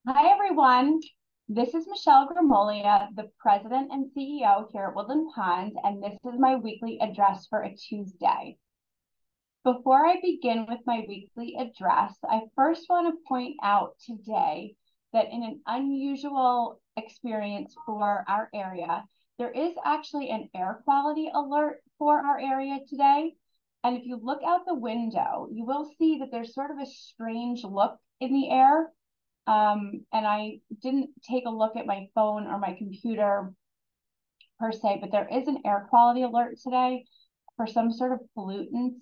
Hi, everyone. This is Michelle Gramoglia, the President and CEO here at Woodland Pond, and this is my weekly address for a Tuesday. Before I begin with my weekly address, I first want to point out today that in an unusual experience for our area, there is actually an air quality alert for our area today. And if you look out the window, you will see that there's sort of a strange look in the air. And I didn't take a look at my phone or my computer per se, but there is an air quality alert today for some sort of pollutants.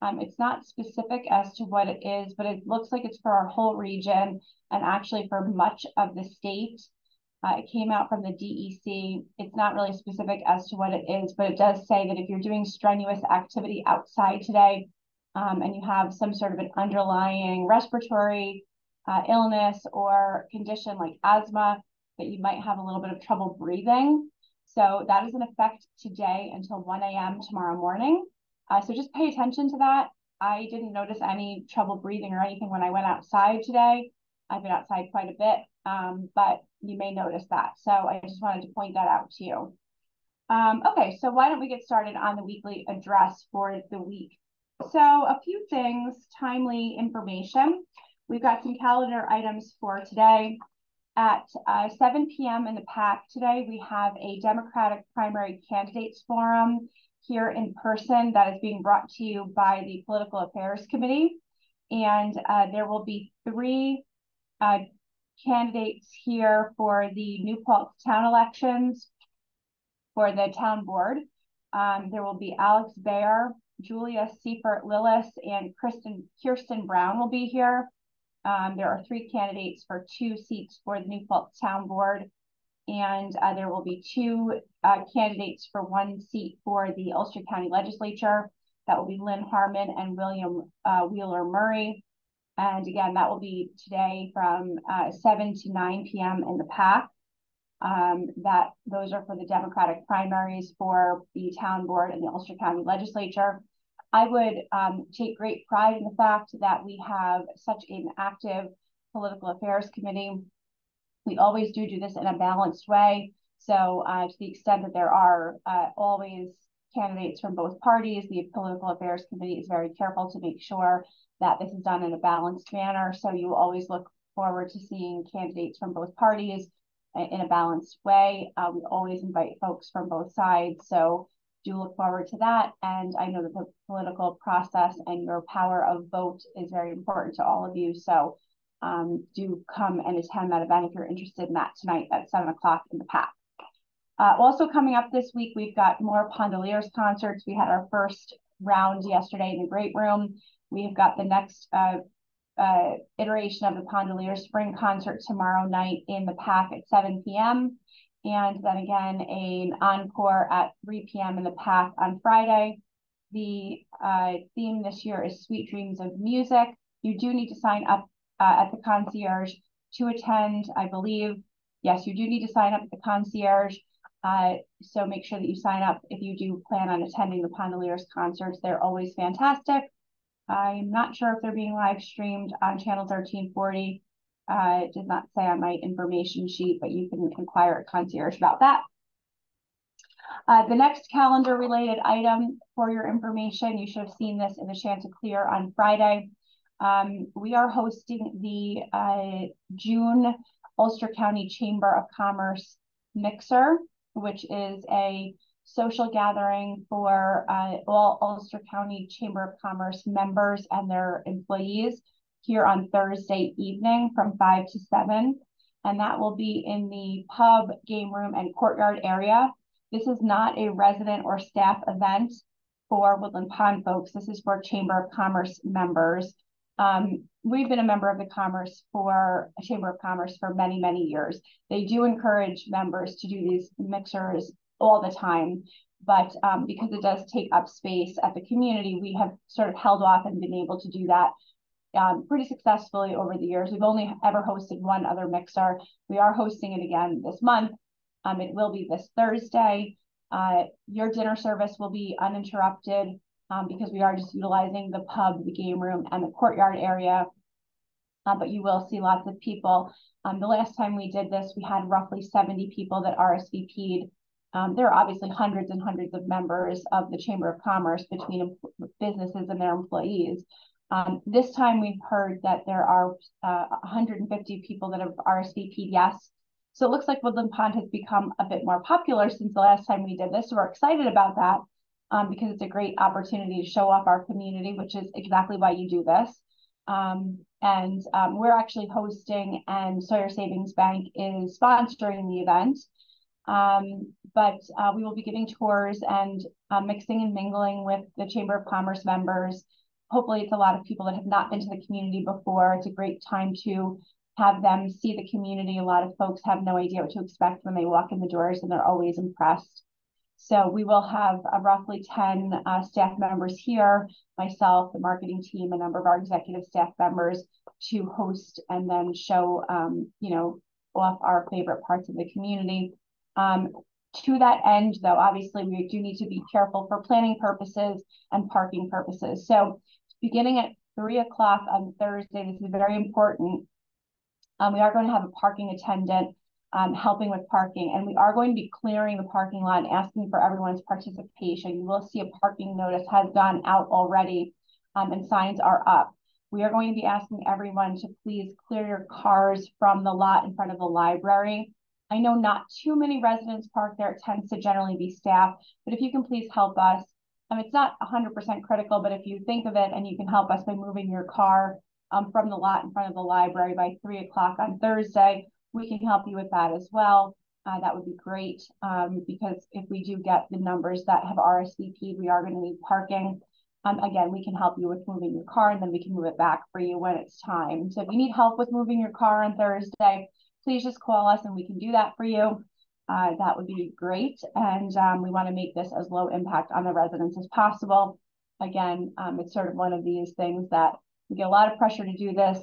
It's not specific as to what it is, but it looks like it's for our whole region and actually for much of the state. It came out from the DEC. It's not really specific as to what it is, but it does say that if you're doing strenuous activity outside today, and you have some sort of an underlying respiratory illness or condition like asthma, that you might have a little bit of trouble breathing. So that is in effect today until 1 a.m. tomorrow morning. So just pay attention to that. I didn't notice any trouble breathing or anything when I went outside today. I've been outside quite a bit, but you may notice that. So I just wanted to point that out to you. Okay, so why don't we get started on the weekly address for the week? So a few things, timely information. We've got some calendar items for today. At 7 p.m. in the PAC today, we have a Democratic primary candidates forum here in person that is being brought to you by the Political Affairs Committee. And there will be 3 candidates here for the New Paltz town elections for the town board. There will be Alex Baer, Julia Seifert-Lillis, and Kirsten Brown will be here. There are 3 candidates for 2 seats for the New Paltz Town Board, and there will be 2 candidates for 1 seat for the Ulster County Legislature. That will be Lynn Harmon and William Wheeler Murray. And again, that will be today from 7 to 9 p.m. in the PAC. Those are for the Democratic primaries for the town board and the Ulster County Legislature. I would take great pride in the fact that we have such an active political affairs committee. We always do this in a balanced way. So to the extent that there are always candidates from both parties, the political affairs committee is very careful to make sure that this is done in a balanced manner. So you always look forward to seeing candidates from both parties in a balanced way. We always invite folks from both sides. So do look forward to that. And I know that the political process and your power of vote is very important to all of you. So do come and attend that event if you're interested in that tonight at 7 o'clock in the PAC. Also coming up this week, we've got more Pondeliers concerts. We had our first round yesterday in the Great Room. We've got the next iteration of the Pondeliers Spring Concert tomorrow night in the PAC at 7 p.m. And then again, an encore at 3 p.m. in the PAC on Friday. The theme this year is Sweet Dreams of Music. You do need to sign up at the concierge to attend, I believe. Yes, you do need to sign up at the concierge. So make sure that you sign up if you do plan on attending the Pondeliers concerts. They're always fantastic. I'm not sure if they're being live streamed on channel 1340. It does not say on my information sheet, but you can inquire at concierge about that. The next calendar related item for your information, you should have seen this in the Chanticleer on Friday. We are hosting the June Ulster County Chamber of Commerce Mixer, which is a social gathering for all Ulster County Chamber of Commerce members and their employees here on Thursday evening from 5 to 7. And that will be in the pub, game room, and courtyard area. This is not a resident or staff event for Woodland Pond folks. This is for Chamber of Commerce members. We've been a member of the Chamber of Commerce for many, many years. They do encourage members to do these mixers all the time, but because it does take up space at the community, we have sort of held off and been able to do that pretty successfully over the years. We've only ever hosted one other mixer. We are hosting it again this month. It will be this Thursday. Your dinner service will be uninterrupted. because we are just utilizing the pub, the game room, and the courtyard area. But you will see lots of people. The last time we did this, we had roughly 70 people that RSVP'd. There are obviously hundreds and hundreds of members of the Chamber of Commerce between businesses and their employees. This time we've heard that there are 150 people that have RSVP'd yes. So it looks like Woodland Pond has become a bit more popular since the last time we did this. So we're excited about that because it's a great opportunity to show off our community, which is exactly why you do this. We're actually hosting, and Sawyer Savings Bank is sponsoring the event. But we will be giving tours and mixing and mingling with the Chamber of Commerce members. Hopefully it's a lot of people that have not been to the community before. It's a great time to have them see the community. A lot of folks have no idea what to expect when they walk in the doors, and they're always impressed. So we will have roughly 10 staff members here, myself, the marketing team, a number of our executive staff members to host and then show, off our favorite parts of the community. To that end, though, obviously we do need to be careful for planning purposes and parking purposes. So beginning at 3 o'clock on Thursday, this is very important. We are going to have a parking attendant helping with parking, and we are going to be clearing the parking lot and asking for everyone's participation. You will see a parking notice has gone out already, and signs are up. We are going to be asking everyone to please clear your cars from the lot in front of the library. I know not too many residents park there. It tends to generally be staff, but if you can please help us. It's not 100% critical, but if you think of it and you can help us by moving your car from the lot in front of the library by 3 o'clock on Thursday, we can help you with that as well. That would be great because if we do get the numbers that have RSVP'd, we are going to need parking. Again, we can help you with moving your car, and then we can move it back for you when it's time. So if you need help with moving your car on Thursday, please just call us and we can do that for you. That would be great. And we want to make this as low impact on the residents as possible. Again, it's sort of one of these things that we get a lot of pressure to do this.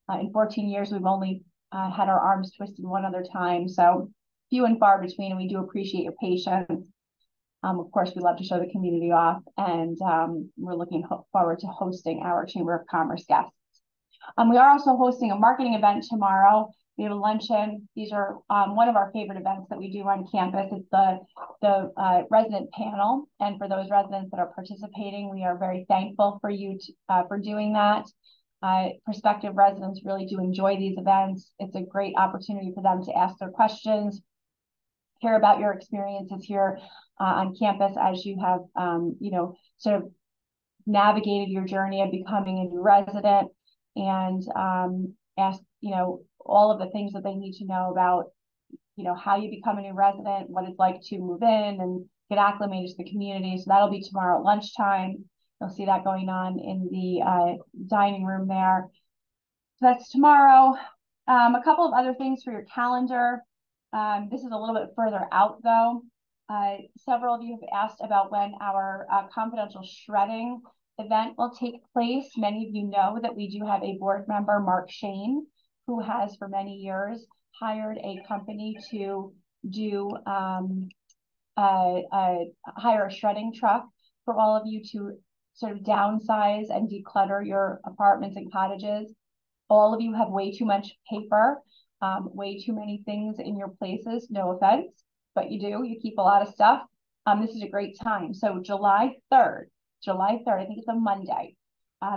In 14 years, we've only had our arms twisted one other time. So few and far between, and we do appreciate your patience. Of course, we love to show the community off, and we're looking forward to hosting our Chamber of Commerce guests. We are also hosting a marketing event tomorrow. We have a luncheon. These are one of our favorite events that we do on campus. It's the resident panel. And for those residents that are participating, we are very thankful for you for doing that. Prospective residents really do enjoy these events. It's a great opportunity for them to ask their questions, hear about your experiences here on campus as you have, sort of navigated your journey of becoming a new resident, and ask, all of the things that they need to know about, how you become a new resident, what it's like to move in and get acclimated to the community. So that'll be tomorrow at lunchtime. You'll see that going on in the dining room there. So that's tomorrow. A couple of other things for your calendar. This is a little bit further out, though. Several of you have asked about when our confidential shredding event will take place. Many of you know that we do have a board member, Mark Shane, who has for many years hired a company to do hire a shredding truck for all of you to sort of downsize and declutter your apartments and cottages. All of you have way too much paper, way too many things in your places. No offense, but you do. You keep a lot of stuff. This is a great time. So July 3rd, I think it's a Monday,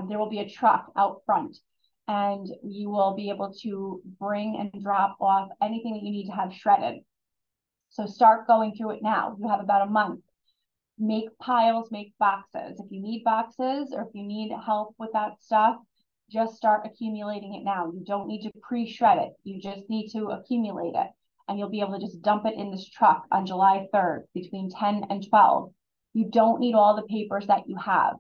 there will be a truck out front, and you will be able to bring and drop off anything that you need to have shredded. So start going through it now. You have about a month. Make piles, make boxes. If you need boxes or if you need help with that stuff, just start accumulating it now. You don't need to pre-shred it. You just need to accumulate it. And you'll be able to just dump it in this truck on July 3rd between 10 and 12. You don't need all the papers that you have.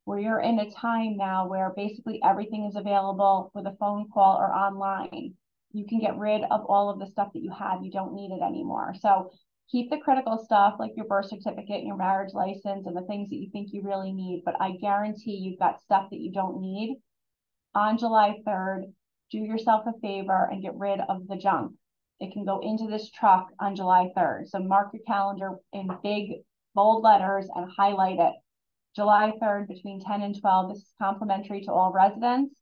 We're in a time now where basically everything is available with a phone call or online. You can get rid of all of the stuff that you have. You don't need it anymore. So keep the critical stuff like your birth certificate and your marriage license and the things that you think you really need. But I guarantee you've got stuff that you don't need. On July 3rd, do yourself a favor and get rid of the junk. It can go into this truck on July 3rd. So mark your calendar in big, bold letters and highlight it. July 3rd between 10 and 12. This is complimentary to all residents.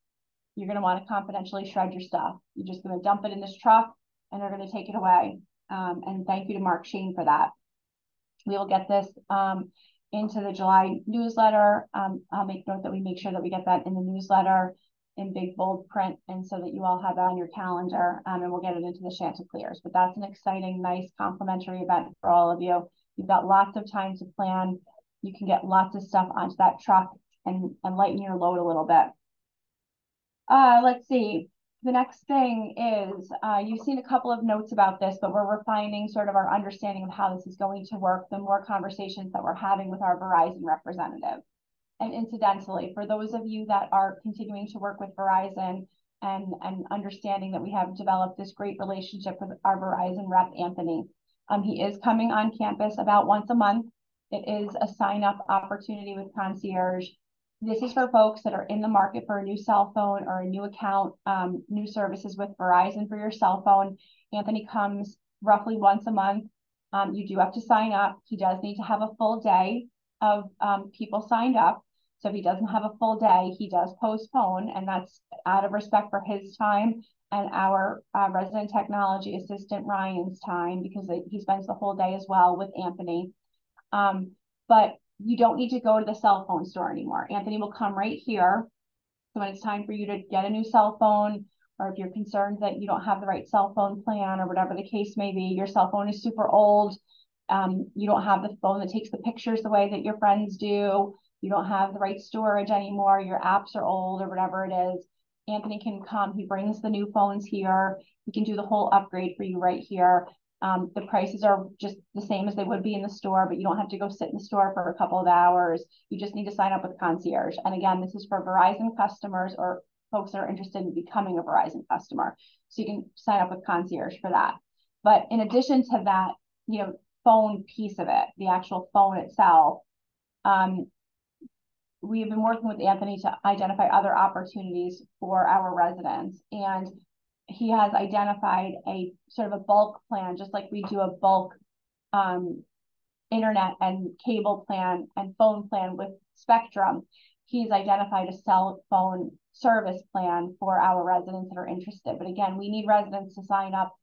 You're going to want to confidentially shred your stuff. You're just going to dump it in this truck and they're going to take it away. And thank you to Mark Shane for that. We will get this into the July newsletter. I'll make note that we make sure that we get that in the newsletter in big bold print, and so that you all have that on your calendar, and we'll get it into the Chanticleers. But that's an exciting, nice complimentary event for all of you. You've got lots of time to plan. You can get lots of stuff onto that truck and lighten your load a little bit. Let's see. The next thing is, you've seen a couple of notes about this, but we're refining sort of our understanding of how this is going to work, the more conversations that we're having with our Verizon representative. And incidentally, for those of you that are continuing to work with Verizon and understanding that we have developed this great relationship with our Verizon rep, Anthony, he is coming on campus about once a month. It is a sign-up opportunity with Concierge. This is for folks that are in the market for a new cell phone or a new account, new services with Verizon for your cell phone. Anthony comes roughly once a month. You do have to sign up. He does need to have a full day of people signed up. So if he doesn't have a full day, he does postpone, and that's out of respect for his time and our resident technology assistant Ryan's time, because he spends the whole day as well with Anthony. But you don't need to go to the cell phone store anymore. Anthony will come right here. So when it's time for you to get a new cell phone, or if you're concerned that you don't have the right cell phone plan or whatever the case may be, your cell phone is super old, you don't have the phone that takes the pictures the way that your friends do, you don't have the right storage anymore, your apps are old or whatever it is, Anthony can come. He brings the new phones here. He can do the whole upgrade for you right here. The prices are just the same as they would be in the store, but you don't have to go sit in the store for a couple of hours. You just need to sign up with Concierge. And again, this is for Verizon customers or folks that are interested in becoming a Verizon customer. So you can sign up with Concierge for that. But in addition to that, phone piece of it, the actual phone itself, we have been working with Anthony to identify other opportunities for our residents. And he has identified a sort of a bulk plan, just like we do a bulk internet and cable plan and phone plan with Spectrum. He's identified a cell phone service plan for our residents that are interested. But again, we need residents to sign up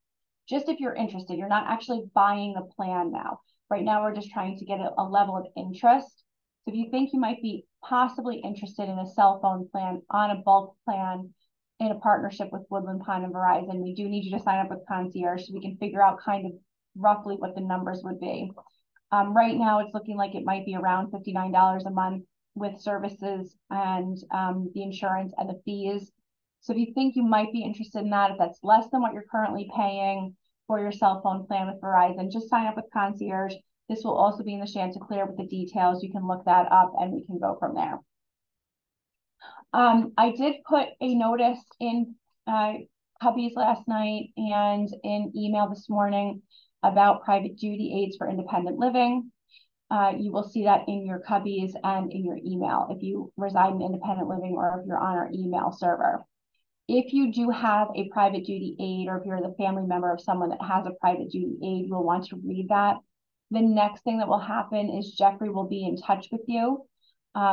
just if you're interested. You're not actually buying the plan now. Right now, we're just trying to get a level of interest. So if you think you might be possibly interested in a cell phone plan on a bulk plan in a partnership with Woodland Pine and Verizon, we do need you to sign up with Concierge so we can figure out kind of roughly what the numbers would be. Right now, it's looking like it might be around $59 a month with services and the insurance and the fees. So if you think you might be interested in that, if that's less than what you're currently paying for your cell phone plan with Verizon, just sign up with Concierge. This will also be in the Chanticleer with the details. You can look that up and we can go from there. I did put a notice in Cubbies last night and in email this morning about private duty aids for independent living. You will see that in your Cubbies and in your email if you reside in independent living or if you're on our email server. If you do have a private duty aid, or if you're the family member of someone that has a private duty aid, you'll want to read that. The next thing that will happen is Jeffrey will be in touch with you.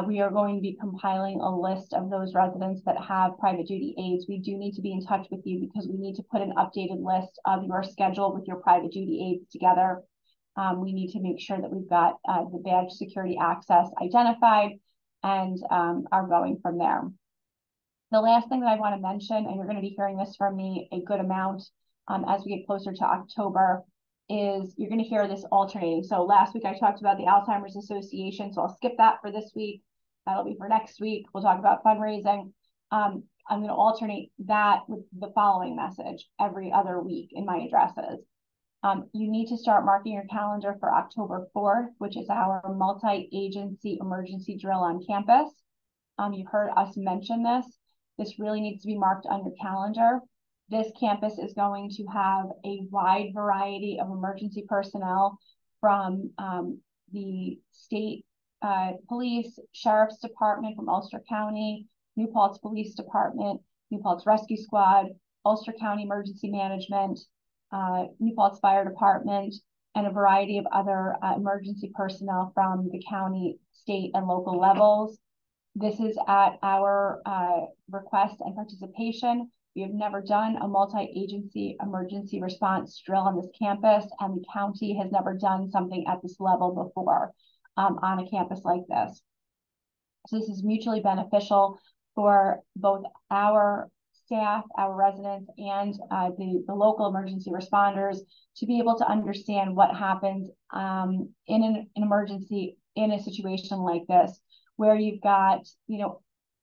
We are going to be compiling a list of those residents that have private duty aids. We do need to be in touch with you because we need to put an updated list of your schedule with your private duty aids together. We need to make sure that we've got the badge security access identified and are going from there. The last thing that I want to mention, and you're going to be hearing this from me a good amount as we get closer to October, is you're going to hear this alternating. So last week I talked about the Alzheimer's Association, so I'll skip that for this week. That'll be for next week. We'll talk about fundraising. I'm going to alternate that with the following message every other week in my addresses. You need to start marking your calendar for October 4th, which is our multi-agency emergency drill on campus. You've heard us mention this. This really needs to be marked on your calendar. This campus is going to have a wide variety of emergency personnel from the state police, sheriff's department from Ulster County, New Paltz Police Department, New Paltz Rescue Squad, Ulster County Emergency Management, New Paltz Fire Department, and a variety of other emergency personnel from the county, state, and local levels. This is at our request and participation. We have never done a multi-agency emergency response drill on this campus, and the county has never done something at this level before on a campus like this. So this is mutually beneficial for both our staff, our residents, and the local emergency responders to be able to understand what happens in an emergency in a situation like this, where you've got,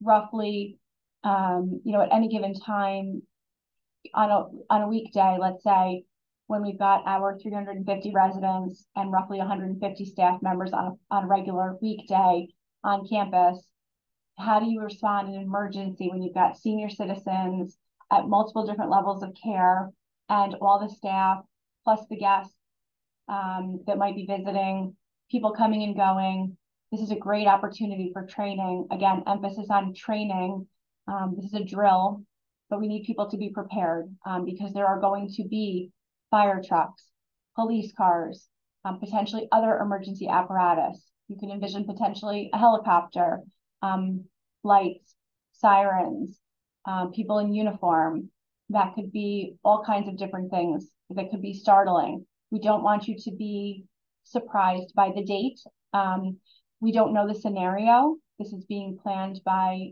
roughly, at any given time on a weekday, let's say, when we've got our 350 residents and roughly 150 staff members on a regular weekday on campus. How do you respond in an emergency when you've got senior citizens at multiple different levels of care and all the staff, plus the guests that might be visiting, people coming and going? This is a great opportunity for training. Again, emphasis on training. This is a drill, but we need people to be prepared because there are going to be fire trucks, police cars, potentially other emergency apparatus. You can envision potentially a helicopter, lights, sirens, people in uniform. That could be all kinds of different things that could be startling. We don't want you to be surprised by the date. We don't know the scenario. This is being planned by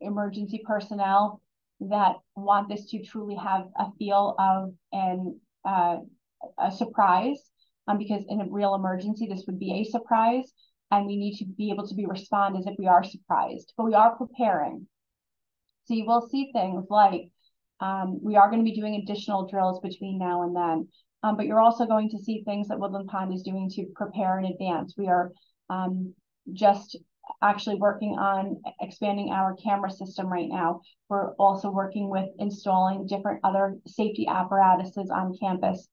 emergency personnel that want this to truly have a feel of a surprise, because in a real emergency, this would be a surprise, and we need to be able to respond as if we are surprised, but we are preparing. So you will see things like we are going to be doing additional drills between now and then, but you're also going to see things that Woodland Pond is doing to prepare in advance. We are just actually working on expanding our camera system right now. We're also working with installing different other safety apparatuses on campus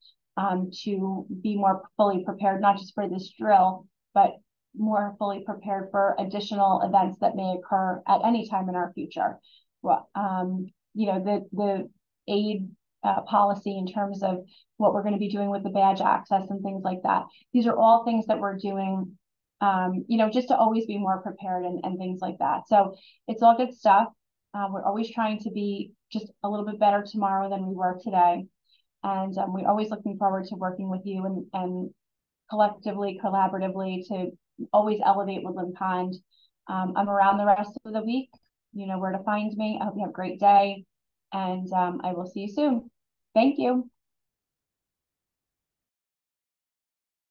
to be more fully prepared, not just for this drill, but more fully prepared for additional events that may occur at any time in our future. Well, the aid policy in terms of what we're going to be doing with the badge access and things like that. These are all things that we're doing just to always be more prepared and things like that. So it's all good stuff. We're always trying to be just a little bit better tomorrow than we were today. And we're always looking forward to working with you and collectively, collaboratively to always elevate Woodland Pond. I'm around the rest of the week. You know where to find me. I hope you have a great day, and I will see you soon. Thank you.